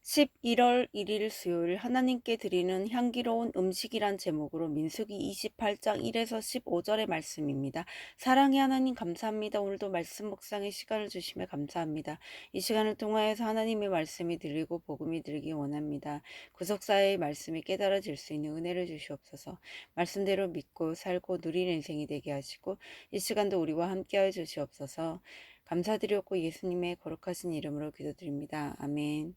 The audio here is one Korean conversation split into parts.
11월 1일 수요일 하나님께 드리는 향기로운 음식이란 제목으로 민수기 28장 1에서 15절의 말씀입니다. 사랑의 하나님 감사합니다. 오늘도 말씀 묵상의 시간을 주시며 감사합니다. 이 시간을 통하여서 하나님의 말씀이 들리고 복음이 들리기 원합니다. 구속사의 말씀이 깨달아질 수 있는 은혜를 주시옵소서. 말씀대로 믿고 살고 누리는 인생이 되게 하시고 이 시간도 우리와 함께하여 주시옵소서. 감사드렸고 예수님의 거룩하신 이름으로 기도드립니다. 아멘.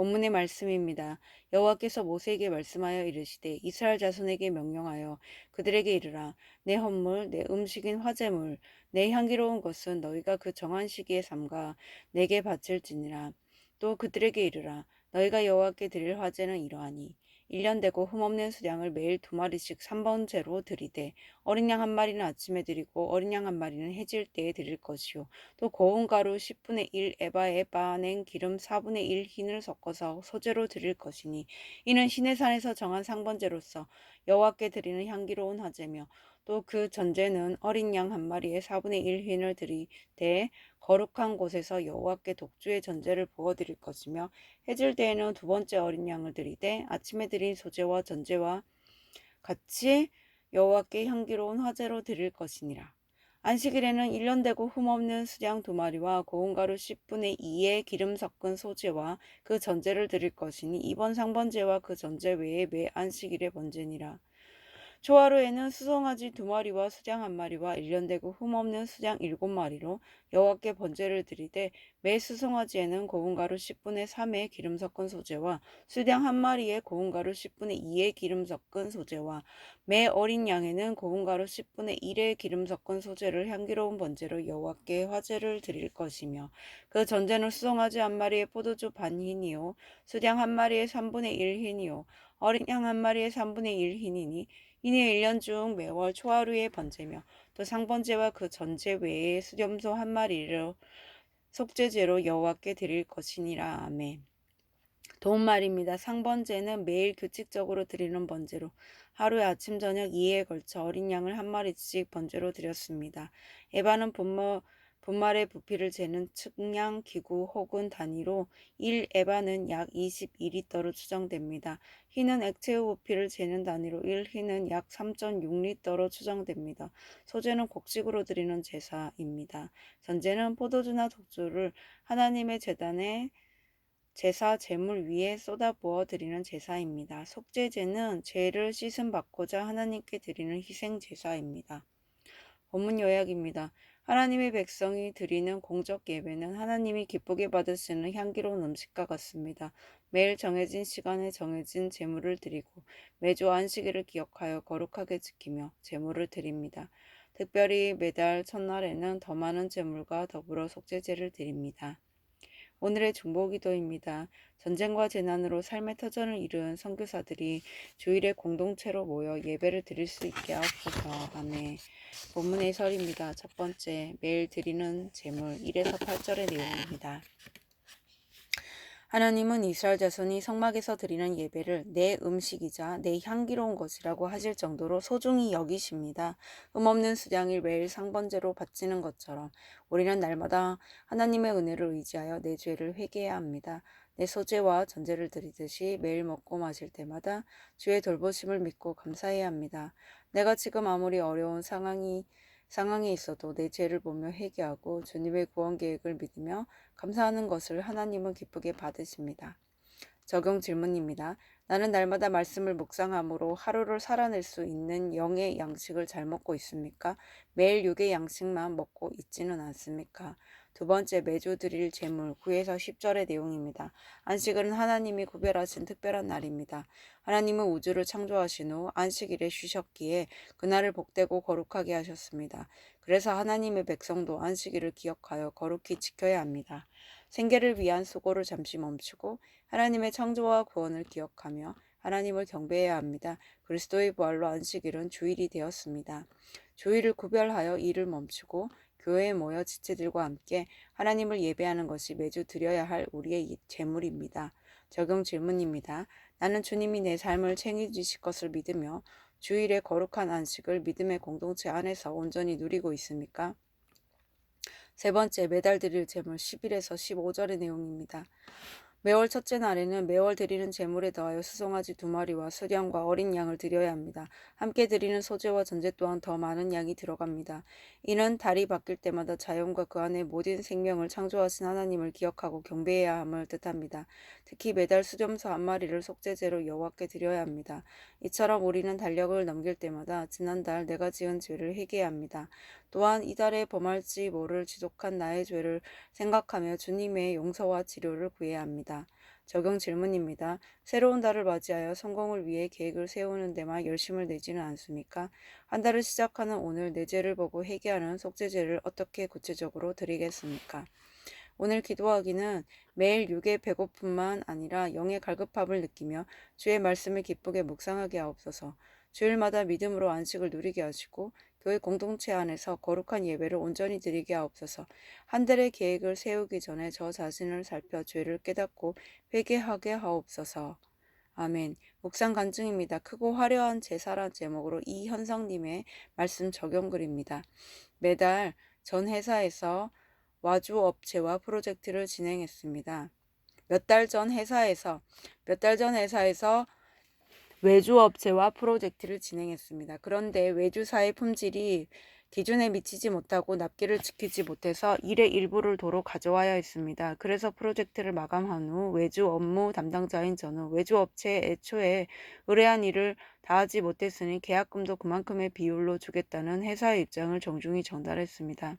본문의 말씀입니다. 여호와께서 모세에게 말씀하여 이르시되 이스라엘 자손에게 명령하여 그들에게 이르라. 내 헌물 내 음식인 화제물 내 향기로운 것은 너희가 그 정한 시기에 삼가 내게 바칠지니라. 또 그들에게 이르라. 너희가 여호와께 드릴 화제는 이러하니 1년 되고 흠없는 수량을 매일 2마리씩 3번째로 드리되 어린 양 한 마리는 아침에 드리고 어린 양 한 마리는 해질 때에 드릴 것이요 또 고운 가루 10분의 1 에바에 빻아낸 기름 4분의 1 흰을 섞어서 소재로 드릴 것이니 이는 시내산에서 정한 상번제로서 여호와께 드리는 향기로운 화제며 또 그 전제는 어린 양 한 마리에 4분의 1 흰을 드리되 거룩한 곳에서 여호와께 독주의 전제를 부어 드릴 것이며 해질 때에는 두 번째 어린 양을 드리되 아침에 드린 소제와 전제와 같이 여호와께 향기로운 화제로 드릴 것이니라. 안식일에는 1년 되고 흠없는 수양 2마리와 고운 가루 10분의 2의 기름 섞은 소제와 그 전제를 드릴 것이니 이번 상번제와 그 전제 외에 매 안식일의 번제니라. 초하루에는 수송아지 2마리와 수장 1마리와 1년 되고 흠없는 수장 7마리로 여호와께 번제를 드리되 매 수송아지에는 고운 가루 10분의 3의 기름 섞은 소제와 수장 1마리에 고운 가루 10분의 2의 기름 섞은 소제와 매 어린 양에는 고운 가루 10분의 1의 기름 섞은 소제를 향기로운 번제로 여호와께 화제를 드릴 것이며 그 전제는 수송아지 1마리에 포도주 반 흰이요 수장 1마리에 3분의 1 흰이요 어린 양 1마리에 3분의 1 흰이니 이는 1년 중 매월 초하루의 번제며 또 상번제와 그 전제 외에 수염소 1마리를 속죄제로 여호와께 드릴 것이니라. 아멘. 도움말입니다. 상번제는 매일 규칙적으로 드리는 번제로 하루에 아침 저녁 2회에 걸쳐 어린 양을 1마리씩 번제로 드렸습니다. 에바는 분말의 부피를 재는 측량 기구 혹은 단위로 1에바는 약 22리터로 추정됩니다. 흰은 액체의 부피를 재는 단위로 1흰은 약 3.6리터로 추정됩니다. 소제는 곡식으로 드리는 제사입니다. 전제는 포도주나 독주를 하나님의 제단에 제사 제물 위에 쏟아부어 드리는 제사입니다. 속죄제는 죄를 씻음 받고자 하나님께 드리는 희생 제사입니다. 본문 요약입니다. 하나님의 백성이 드리는 공적 예배는 하나님이 기쁘게 받으시는 향기로운 음식과 같습니다. 매일 정해진 시간에 정해진 제물을 드리고 매주 안식일을 기억하여 거룩하게 지키며 제물을 드립니다. 특별히 매달 첫날에는 더 많은 제물과 더불어 속죄제를 드립니다. 오늘의 중보기도입니다. 전쟁과 재난으로 삶의 터전을 잃은 선교사들이 주일에 공동체로 모여 예배를 드릴 수 있게 하옵소서. 아멘. 본문 해설입니다. 첫 번째, 매일 드리는 제물 1에서 8절의 내용입니다. 하나님은 이스라엘 자손이 성막에서 드리는 예배를 내 음식이자 내 향기로운 것이라고 하실 정도로 소중히 여기십니다. 없는 수량일 매일 상번제로 바치는 것처럼 우리는 날마다 하나님의 은혜를 의지하여 내 죄를 회개해야 합니다. 내 소제와 전제를 드리듯이 매일 먹고 마실 때마다 주의 돌보심을 믿고 감사해야 합니다. 내가 지금 아무리 어려운 상황에 있어도 내 죄를 보며 회개하고 주님의 구원 계획을 믿으며 감사하는 것을 하나님은 기쁘게 받으십니다. 적용 질문입니다. 나는 날마다 말씀을 묵상함으로 하루를 살아낼 수 있는 영의 양식을 잘 먹고 있습니까? 매일 육의 양식만 먹고 있지는 않습니까? 두 번째, 매주 드릴 제물 9에서 10절의 내용입니다. 안식일은 하나님이 구별하신 특별한 날입니다. 하나님은 우주를 창조하신 후 안식일에 쉬셨기에 그날을 복되고 거룩하게 하셨습니다. 그래서 하나님의 백성도 안식일을 기억하여 거룩히 지켜야 합니다. 생계를 위한 수고를 잠시 멈추고 하나님의 창조와 구원을 기억하며 하나님을 경배해야 합니다. 그리스도의 부활로 안식일은 주일이 되었습니다. 주일을 구별하여 일을 멈추고 교회에 모여 지체들과 함께 하나님을 예배하는 것이 매주 드려야 할 우리의 제물입니다. 적용 질문입니다. 나는 주님이 내 삶을 책임지실 것을 믿으며 주일의 거룩한 안식을 믿음의 공동체 안에서 온전히 누리고 있습니까? 세 번째, 매달 드릴 제물 11에서 15절의 내용입니다. 매월 첫째 날에는 매월 드리는 제물에 더하여 수송아지 2마리와 수량과 어린 양을 드려야 합니다. 함께 드리는 소제와 전제 또한 더 많은 양이 들어갑니다. 이는 달이 바뀔 때마다 자연과 그 안에 모든 생명을 창조하신 하나님을 기억하고 경배해야 함을 뜻합니다. 특히 매달 수점소 1마리를 속죄제로 여호와께 드려야 합니다. 이처럼 우리는 달력을 넘길 때마다 지난달 내가 지은 죄를 회개해야 합니다. 또한 이달에 범할지 모를 지독한 나의 죄를 생각하며 주님의 용서와 치료를 구해야 합니다. 적용 질문입니다. 새로운 달을 맞이하여 성공을 위해 계획을 세우는 데만 열심을 내지는 않습니까? 한 달을 시작하는 오늘 내 죄를 보고 회개하는 속죄제를 어떻게 구체적으로 드리겠습니까? 오늘 기도하기는 매일 육의 배고픔만 아니라 영의 갈급함을 느끼며 주의 말씀을 기쁘게 묵상하게 하옵소서. 주일마다 믿음으로 안식을 누리게 하시고 교회 공동체 안에서 거룩한 예배를 온전히 드리게 하옵소서. 한 달의 계획을 세우기 전에 저 자신을 살펴 죄를 깨닫고 회개하게 하옵소서. 아멘. 묵상 간증입니다. 크고 화려한 제사란 제목으로 이현성님의 말씀 적용글입니다. 매달 전 회사에서 와주 업체와 프로젝트를 진행했습니다. 몇 달 전 회사에서 외주 업체와 프로젝트를 진행했습니다. 그런데 외주사의 품질이 기준에 미치지 못하고 납기를 지키지 못해서 일의 일부를 도로 가져와야 했습니다. 그래서 프로젝트를 마감한 후 외주 업무 담당자인 저는 외주 업체에 애초에 의뢰한 일을 다하지 못했으니 계약금도 그만큼의 비율로 주겠다는 회사의 입장을 정중히 전달했습니다.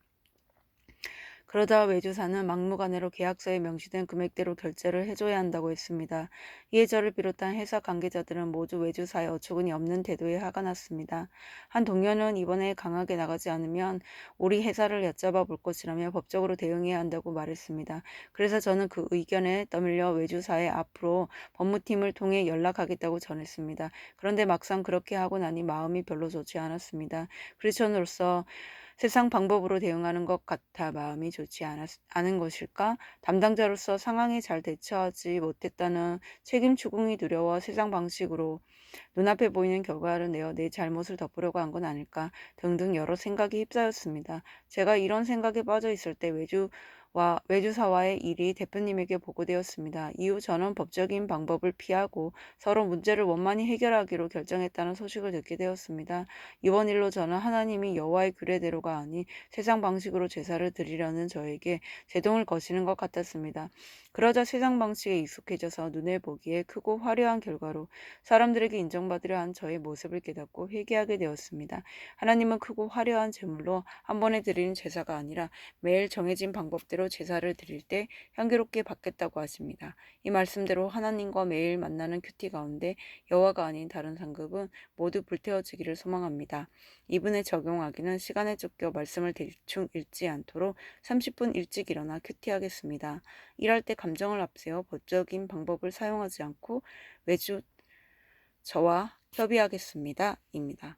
그러다 외주사는 막무가내로 계약서에 명시된 금액대로 결제를 해줘야 한다고 했습니다. 이에 저를 비롯한 회사 관계자들은 모두 외주사의 어처구니 없는 태도에 화가 났습니다. 한 동료는 이번에 강하게 나가지 않으면 우리 회사를 얕잡아 볼 것이라며 법적으로 대응해야 한다고 말했습니다. 그래서 저는 그 의견에 떠밀려 외주사에 앞으로 법무팀을 통해 연락하겠다고 전했습니다. 그런데 막상 그렇게 하고 나니 마음이 별로 좋지 않았습니다. 크리스천으로서 세상 방법으로 대응하는 것 같아 마음이 좋지 않은 것일까? 담당자로서 상황에 잘 대처하지 못했다는 책임 추궁이 두려워 세상 방식으로 눈앞에 보이는 결과를 내어 내 잘못을 덮으려고 한 건 아닐까 등등 여러 생각이 휩싸였습니다. 제가 이런 생각에 빠져 있을 때 외주사와의 일이 대표님에게 보고되었습니다. 이후 저는 법적인 방법을 피하고 서로 문제를 원만히 해결하기로 결정했다는 소식을 듣게 되었습니다. 이번 일로 저는 하나님이 여호와의 규례대로가 아닌 세상 방식으로 제사를 드리려는 저에게 제동을 거시는 것 같았습니다. 그러자 세상 방식에 익숙해져서 눈에 보기에 크고 화려한 결과로 사람들에게 인정받으려 한 저의 모습을 깨닫고 회개하게 되었습니다. 하나님은 크고 화려한 제물로 한 번에 드리는 제사가 아니라 매일 정해진 방법대로 제사를 드릴 때 향기롭게 받겠다고 하십니다. 이 말씀대로 하나님과 매일 만나는 큐티 가운데 여호와가 아닌 다른 상급은 모두 불태워지기를 소망합니다. 이분에 적용하기는 시간에 쫓겨 말씀을 대충 읽지 않도록 30분 일찍 일어나 큐티하겠습니다. 일할 때 감정을 앞세워 법적인 방법을 사용하지 않고 외주 저와 협의하겠습니다. 입니다.